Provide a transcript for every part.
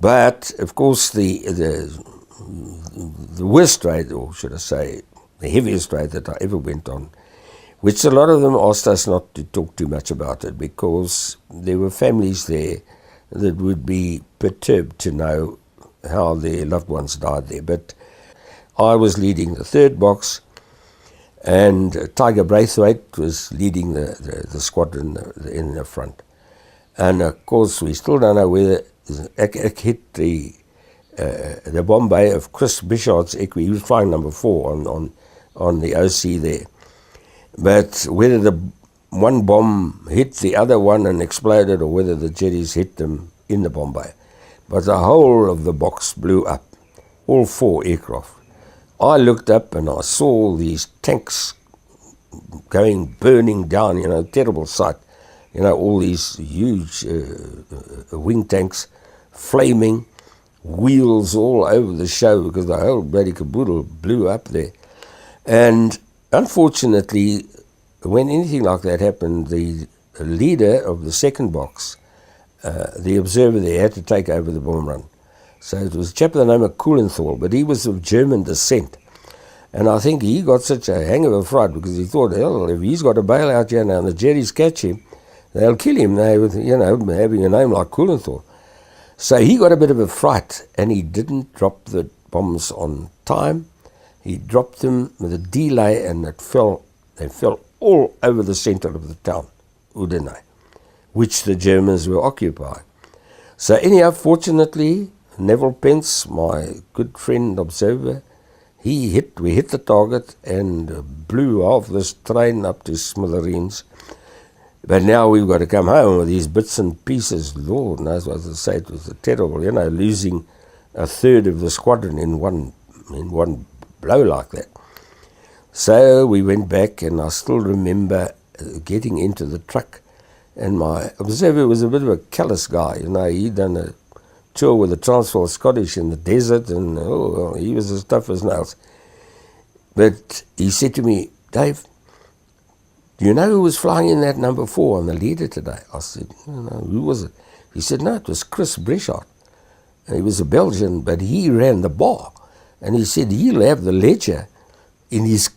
But, of course, the worst raid, or should I say, the heaviest raid that I ever went on, which a lot of them asked us not to talk too much about it because there were families there that would be perturbed to know how their loved ones died there. But I was leading the third box, and Tiger Braithwaite was leading the squadron in the front. And of course, we still don't know whether ek hit the bomb bay of Chris Bishard's equi. He was flying number 4 on the OC there. But whether the one bomb hit the other one and exploded, or whether the jetties hit them in the bomb bay. But the whole of the box blew up, all 4 aircraft. I looked up and I saw these tanks burning down, terrible sight. All these huge wing tanks flaming, wheels all over the show because the whole bloody caboodle blew up there. And unfortunately, when anything like that happened, the leader of the second box, the observer there, had to take over the bomb run. So it was a chap by the name of Kuhlenthal, but he was of German descent. And I think he got such a hang of a fright because he thought, hell, if he's got a bail out here now and the jetties catch him, they'll kill him, having a name like Kuhlenthal. So he got a bit of a fright, and he didn't drop the bombs on time. He dropped them with a delay, and they fell all over the center of the town, Udenay, which the Germans were occupying. So anyhow, fortunately, Neville Pence, my good friend observer, we hit the target and blew half this train up to smithereens. But now we've got to come home with these bits and pieces. Lord knows what to say. It was terrible, losing a third of the squadron in one blow like that. So we went back, and I still remember getting into the truck, and my observer was a bit of a callous guy. He'd done a tour with the Transvaal Scottish in the desert, and he was as tough as nails. But he said to me, Dave, do you know who was flying in that number 4 on the leader today? I said, who was it? He said, no, it was Chris Bishard. He was a Belgian, but he ran the bar. And he said he'll have the ledger in his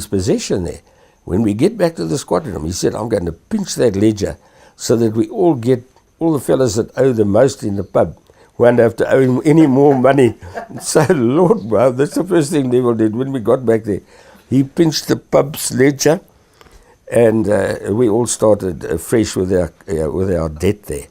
possession there. When we get back to the squadron, he said, I'm going to pinch that ledger so that we all get, all the fellas that owe the most in the pub won't have to owe him any more money. So, Lord, wow, that's the first thing Neville did when we got back there. He pinched the pub's ledger, and we all started fresh with our debt there.